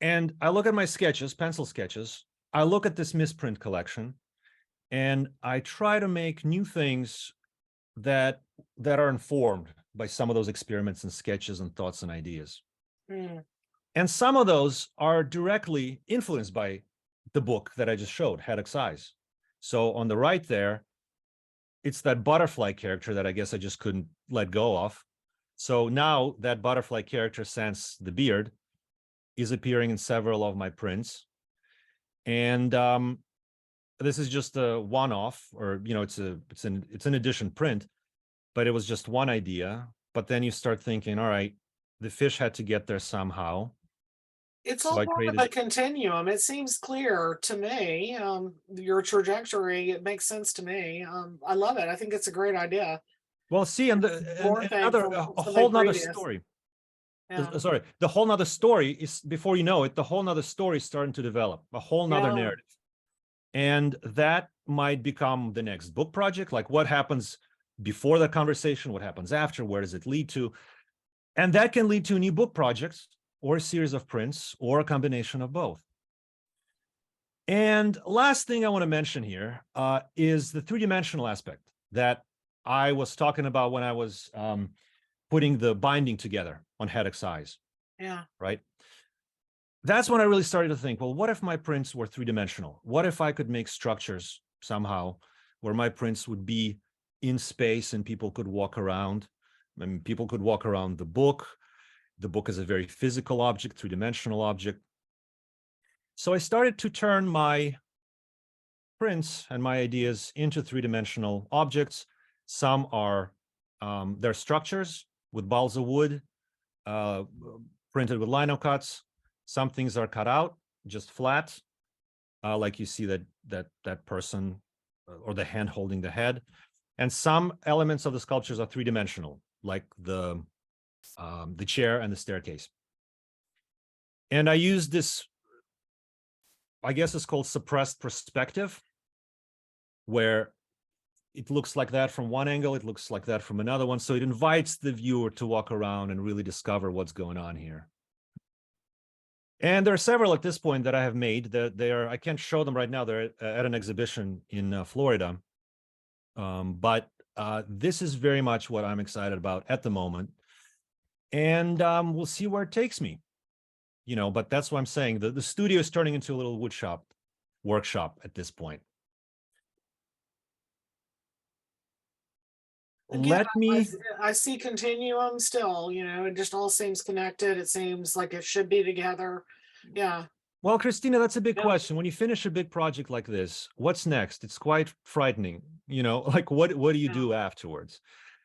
Speaker 2: And I look at my sketches, pencil sketches. I look at this misprint collection, and I try to make new things that are informed by some of those experiments and sketches and thoughts and ideas.
Speaker 1: Mm.
Speaker 2: And some of those are directly influenced by the book that I just showed, Headache Size. So on the right there, it's that butterfly character that I guess I just couldn't let go of. So now that butterfly character, sans the beard, is appearing in several of my prints. And this is just a one-off, or it's an edition print, but it was just one idea. But then you start thinking, all right, the fish had to get there somehow.
Speaker 1: It's
Speaker 2: So
Speaker 1: all
Speaker 2: I
Speaker 1: part of
Speaker 2: created.
Speaker 1: a continuum. It seems clear to me. Your trajectory, it makes sense to me. I love it. I think it's a great idea.
Speaker 2: Well, see, and
Speaker 1: More thing
Speaker 2: another
Speaker 1: from
Speaker 2: a
Speaker 1: somebody
Speaker 2: whole nother
Speaker 1: previous.
Speaker 2: story.
Speaker 1: Yeah.
Speaker 2: Sorry, the whole nother story is, before you know it, the whole nother story is starting to develop, a whole nother
Speaker 1: Yeah.
Speaker 2: narrative. And that might become the next book project. Like, what happens before the conversation? What happens after? Where does it lead to? And that can lead to a new book project, or a series of prints, or a combination of both. And last thing I want to mention here is the three-dimensional aspect that I was talking about when I was putting the binding together on Headache Size.
Speaker 1: Yeah.
Speaker 2: Right? That's when I really started to think, well, what if my prints were three-dimensional? What if I could make structures somehow where my prints would be in space and people could walk around? I mean, people could walk around the book. The book is a very physical object, three-dimensional object. So I started to turn my prints and my ideas into three-dimensional objects. Some are they're structures with balls of wood, printed with lino cuts. Some things are cut out, just flat, like you see that person or the hand holding the head. And some elements of the sculptures are three-dimensional, like the chair and the staircase. And I use this, I guess it's called suppressed perspective, where it looks like that from one angle, it looks like that from another one. So it invites the viewer to walk around and really discover what's going on here. And there are several at this point that I have made that I can't show them right now. They're at an exhibition in Florida. But this is very much what I'm excited about at the moment. And we'll see where it takes me. But that's what I'm saying. The studio is turning into a little workshop at this point.
Speaker 1: Again, I see continuum still, it just all seems connected. It seems like it should be together. Yeah.
Speaker 2: Well, Christina, that's a big question. When you finish a big project like this, what's next? It's quite frightening, like what do you do afterwards?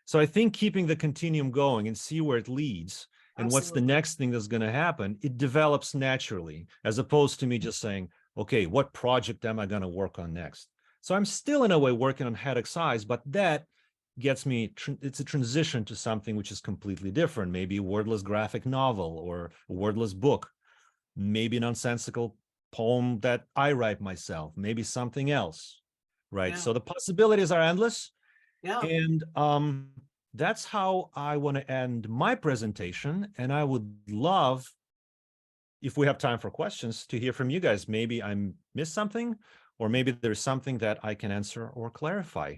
Speaker 2: So I think keeping the continuum going and see where it leads and what's the next thing that's going to happen, it develops naturally, as opposed to me just saying, okay, what project am I going to work on next? So I'm still in a way working on Haddock's Eyes, but that gets me, it's a transition to something which is completely different, maybe a wordless graphic novel or a wordless book, maybe a nonsensical poem that I write myself, maybe something else, right? So the possibilities are endless. And that's how I want to end my presentation. And I would love, if we have time for questions, to hear from you guys. Maybe I missed something, or maybe there's something that I can answer or clarify.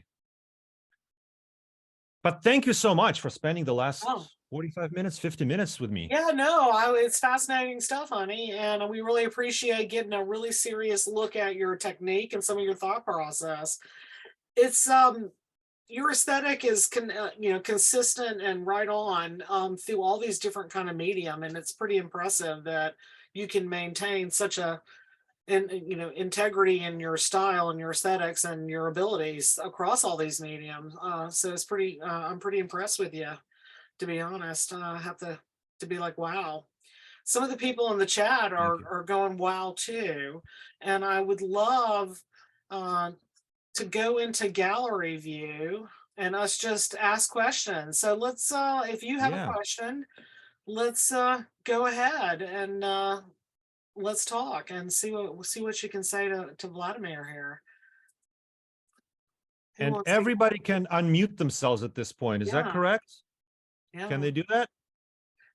Speaker 2: But thank you so much for spending the last 45 minutes, 50 minutes with me.
Speaker 1: Yeah, no, it's fascinating stuff, honey. And we really appreciate getting a really serious look at your technique and some of your thought process. It's, your aesthetic is, consistent and right on through all these different kind of medium. And it's pretty impressive that you can maintain such integrity in your style and your aesthetics and your abilities across all these mediums. So it's I'm pretty impressed with you, to be honest. I have to be like, wow. Some of the people in the chat are going wow too. And I would love to go into gallery view and us just ask questions. So let's if you have a question, let's go ahead and let's talk and see what you can say to Vladimir here.
Speaker 2: And everybody can unmute themselves at this point. Is that correct?
Speaker 1: Yeah.
Speaker 2: Can they do that?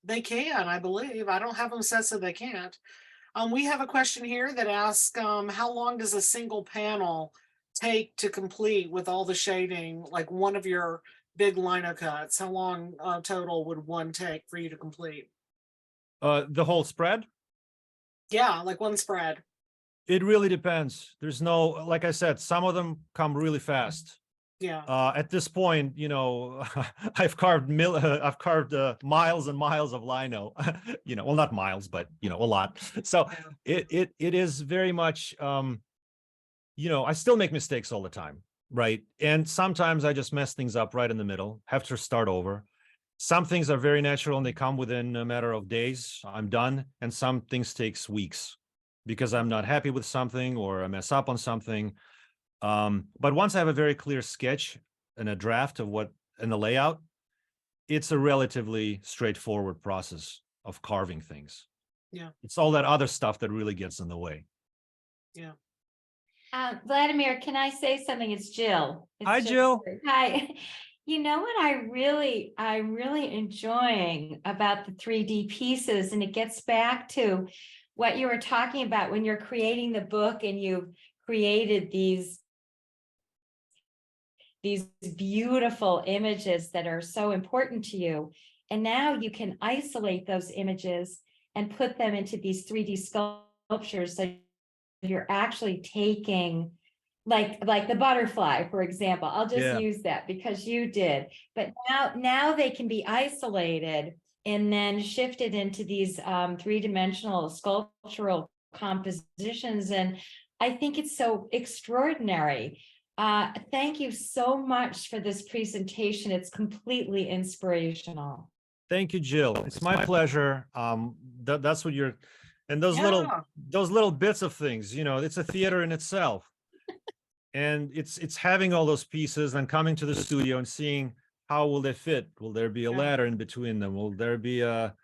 Speaker 1: They can, I believe. I don't have them set so they can't. We have a question here that asks, how long does a single panel take to complete with all the shading, like one of your big lino cuts? How long total would one take for you to complete?
Speaker 2: The whole spread?
Speaker 1: Yeah, like one spread.
Speaker 2: It really depends. There's no, like I said, some of them come really fast.
Speaker 1: Yeah.
Speaker 2: At this point, I've carved miles and miles of lino. Well, not miles, but a lot. So it is very much. I still make mistakes all the time, right? And sometimes I just mess things up right in the middle. Have to start over. Some things are very natural and they come within a matter of days. I'm done. And some things takes weeks because I'm not happy with something or I mess up on something. But once I have a very clear sketch and a draft of and the layout, it's a relatively straightforward process of carving things.
Speaker 1: Yeah.
Speaker 2: It's all that other stuff that really gets in the way.
Speaker 1: Yeah.
Speaker 3: Vladimir, can I say something? It's Jill.
Speaker 2: Hi, Jill.
Speaker 3: Hi. You know what I'm really enjoying about the 3D pieces, and it gets back to what you were talking about when you're creating the book and you've created these beautiful images that are so important to you. And now you can isolate those images and put them into these 3D sculptures. So you're actually taking like the butterfly, for example. I'll just use that because you did. But now they can be isolated and then shifted into these three-dimensional sculptural compositions. And I think it's so extraordinary. Thank you so much for this presentation. It's completely inspirational.
Speaker 2: Thank you, Jill. It's my pleasure. That's what you're, and
Speaker 1: Yeah.
Speaker 2: those little bits of things, you know, it's a theater in itself. And it's having all those pieces and coming to the studio and seeing how will they fit? Will there be a
Speaker 1: Yeah.
Speaker 2: ladder in between them? Will there be a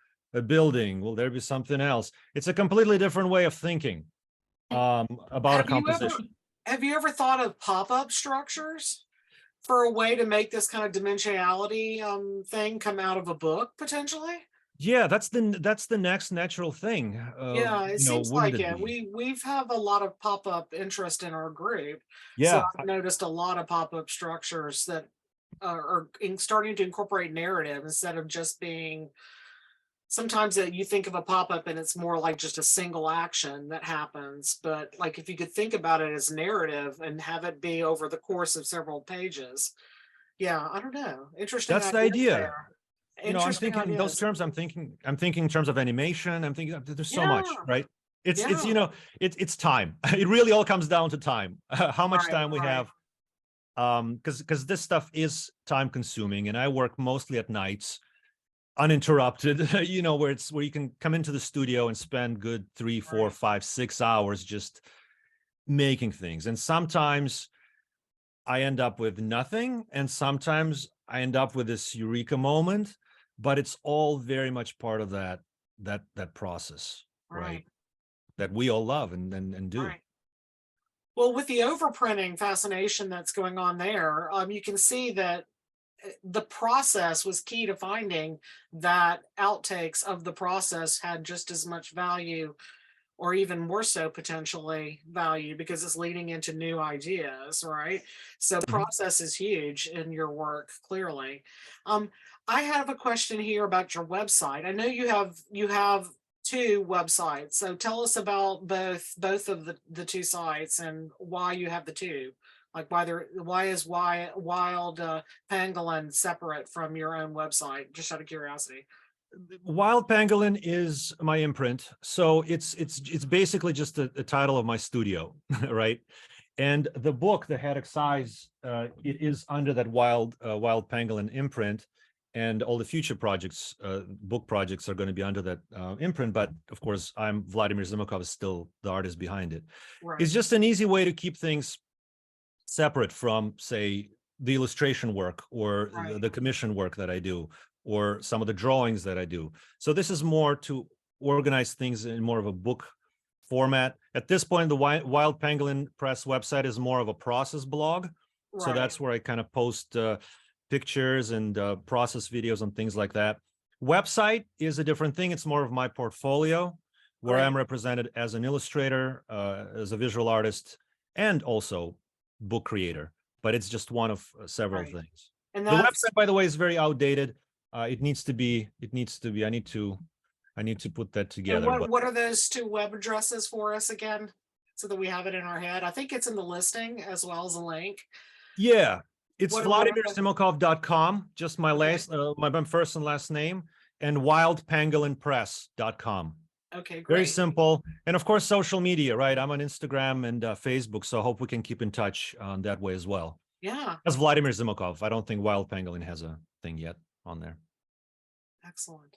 Speaker 2: building? Will there be something else? It's a completely different way of thinking about a composition.
Speaker 1: Have you ever thought of pop-up structures for a way to make this kind of dimensionality thing come out of a book potentially?
Speaker 2: Yeah, that's the next natural thing.
Speaker 1: Yeah, it
Speaker 2: You know,
Speaker 1: seems
Speaker 2: wouldn't
Speaker 1: like
Speaker 2: it
Speaker 1: it.
Speaker 2: be?
Speaker 1: We've have a lot of pop-up interest in our group. So
Speaker 2: Yeah,
Speaker 1: I've noticed a lot of pop-up structures that are starting to incorporate narrative instead of just being sometimes that you think of a pop-up and it's more like just a single action that happens. But like if you could think about it as narrative and have it be over the course of several pages. Yeah, I don't know. Interesting
Speaker 2: that's the
Speaker 1: ideas
Speaker 2: idea.
Speaker 1: there.
Speaker 2: You know, I'm
Speaker 1: Interesting
Speaker 2: thinking in those
Speaker 1: ideas.
Speaker 2: terms. I'm thinking in terms of animation. I'm thinking there's so much,
Speaker 1: Yeah,
Speaker 2: right? It's
Speaker 1: yeah.
Speaker 2: you know, it's time. It really all comes down to time. How much
Speaker 1: Right,
Speaker 2: time we
Speaker 1: right,
Speaker 2: have. Because this stuff is time consuming, and I work mostly at nights, uninterrupted. You know, where you can come into the studio and spend good 3, 4,
Speaker 1: right.
Speaker 2: 5, 6 hours just making things. And sometimes I end up with nothing, and sometimes I end up with this eureka moment. But it's all very much part of that process, right?
Speaker 1: Right,
Speaker 2: That we all love and do.
Speaker 1: right. Well, with the overprinting fascination that's going on there, you can see that the process was key to finding that outtakes of the process had just as much value or even more so potentially value because it's leading into new ideas, right? So
Speaker 2: Mhm.
Speaker 1: process is huge in your work, clearly. Um, I have a question here about your website. I know you have two websites. So tell us about both of the two sites and why you have the two. Like why is Wild Pangolin separate from your own website? Just out of curiosity.
Speaker 2: Wild Pangolin is my imprint, so it's basically just a title of my studio, right? And the book, The Haddock Size, it is under that Wild Pangolin imprint, and all the future projects, book projects, are going to be under that imprint. But of course, I'm Vladimir Zimakov is still the artist behind it. It's
Speaker 1: Right,
Speaker 2: just an easy way to keep things separate from, say, the illustration work or
Speaker 1: right,
Speaker 2: the commission work that I do, or some of the drawings that I do. So this is more to organize things in more of a book format. At this point, the Wild Pangolin Press website is more of a process blog. So
Speaker 1: right,
Speaker 2: that's where I kind of post pictures and process videos and things like that. Website is a different thing. It's more of my portfolio, where
Speaker 1: right.
Speaker 2: I'm represented as an illustrator, as a visual artist, and also book creator. But it's just one of several
Speaker 1: Right.
Speaker 2: things.
Speaker 1: And
Speaker 2: The
Speaker 1: that's
Speaker 2: website, by the way, is very outdated. It needs to be. I need to put that
Speaker 1: and
Speaker 2: together. But
Speaker 1: what are those two web addresses for us again? So that we have it in our head. I think it's in the listing as well as a link.
Speaker 2: yeah, it's
Speaker 1: What are the
Speaker 2: VladimirZimakov.com, just my
Speaker 1: okay,
Speaker 2: last, my first and last name, and wildpangolinpress.com.
Speaker 1: okay,
Speaker 2: Very
Speaker 1: great.
Speaker 2: simple. And of course, social media, right? I'm on Instagram and Facebook, so I hope we can keep in touch that way as well.
Speaker 1: Yeah,
Speaker 2: As Vladimir Zimakov. I don't think Wild Pangolin has a thing yet on there.
Speaker 1: excellent.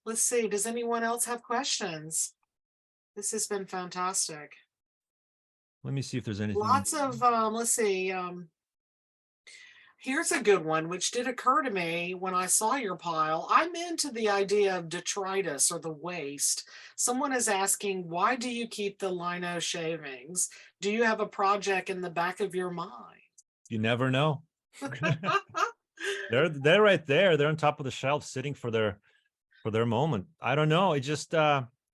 Speaker 1: Let's see. Does anyone else have questions? This has been fantastic.
Speaker 2: Let me see if there's anything.
Speaker 1: Lots of let's see. Here's a good one, which did occur to me when I saw your pile. I'm into the idea of detritus or the waste. Someone is asking, why do you keep the lino shavings? Do you have a project in the back of your mind?
Speaker 2: You never know. They're right there. They're on top of the shelf, sitting for their moment. I don't know. It just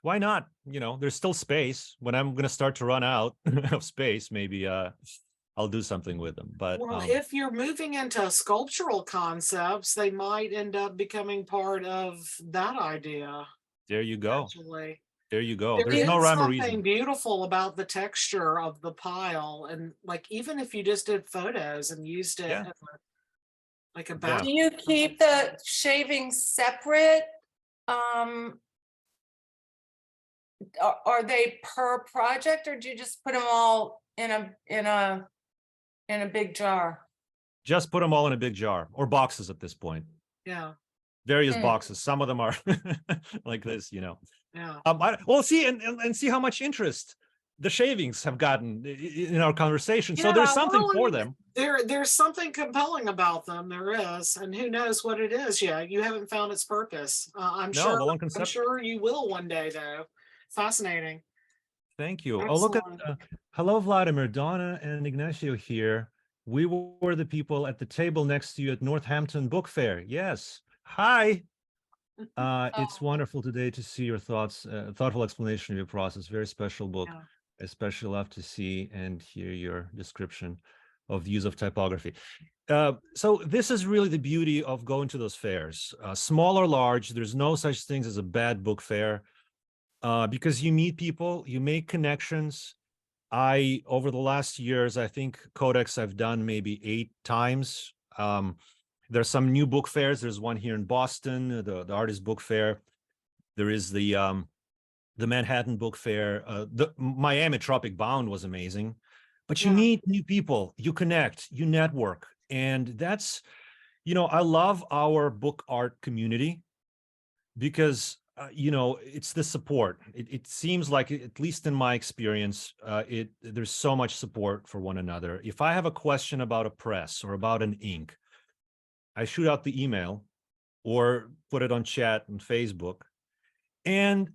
Speaker 2: why not? You know, there's still space. When I'm gonna start to run out of space, maybe I'll do something with them. But
Speaker 1: Well, if you're moving into sculptural concepts, they might end up becoming part of that idea,
Speaker 2: there you go.
Speaker 1: potentially.
Speaker 2: There you go.
Speaker 1: There
Speaker 2: There's no
Speaker 1: is
Speaker 2: rhyme or
Speaker 1: something
Speaker 2: reason.
Speaker 1: beautiful about the texture of the pile, and like even if you just did photos and used it
Speaker 2: Yeah,
Speaker 1: as like a
Speaker 2: yeah.
Speaker 4: Do
Speaker 1: background.
Speaker 4: you keep the shavings separate? Um, are they per project, or do you just put them all in a big jar?
Speaker 2: Just put them all in a big jar or boxes at this point.
Speaker 1: Yeah,
Speaker 2: Various
Speaker 4: Hmm.
Speaker 2: boxes. Some of them are like this, you know.
Speaker 1: yeah.
Speaker 2: Well, see, and see how much interest the shavings have gotten in our conversation. So
Speaker 1: Yeah,
Speaker 2: there's something
Speaker 1: well,
Speaker 2: for them.
Speaker 1: there's something compelling about them. There is, and who knows what it is yet. You haven't found its purpose.
Speaker 2: No, well, one
Speaker 1: I'm
Speaker 2: concept.
Speaker 1: sure you will one day, though. Fascinating.
Speaker 2: Thank you. Oh, look at
Speaker 1: Excellent.
Speaker 2: hello, Vladimir, Donna, and Ignacio here. We were the people at the table next to you at Northampton Book Fair. Yes. Hi. It's
Speaker 4: Oh.
Speaker 2: wonderful today to see your thoughts, thoughtful explanation of your process. Very special book.
Speaker 1: Yeah.
Speaker 2: I especially love to see and hear your description of the use of typography. So this is really the beauty of going to those fairs, small or large. There's no such things as a bad book fair, because you meet people, you make connections. Over the last years, I think Codex I've done maybe 8 times. There's some new book fairs. There's one here in Boston, the Artist Book Fair. There is the Manhattan Book Fair. The Miami Tropic Bound was amazing. But you
Speaker 1: Yeah.
Speaker 2: meet new people, you connect, you network. And that's, I love our book art community because, it's the support. It seems like, at least in my experience, there's so much support for one another. If I have a question about a press or about an ink, I shoot out the email or put it on chat on Facebook. And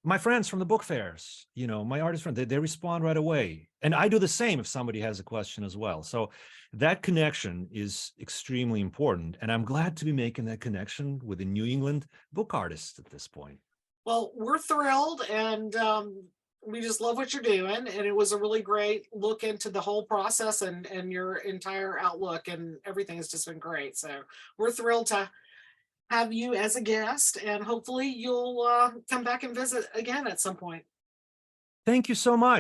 Speaker 2: my friends from the book fairs, my artist friends, they respond right away. And I do the same if somebody has a question as well. So that connection is extremely important. And I'm glad to be making that connection with the New England book artists at this point.
Speaker 1: Well, we're thrilled, and we just love what you're doing. And it was a really great look into the whole process and your entire outlook, and everything has just been great. So we're thrilled to have you as a guest, and hopefully you'll come back and visit again at some point.
Speaker 2: Thank you so much.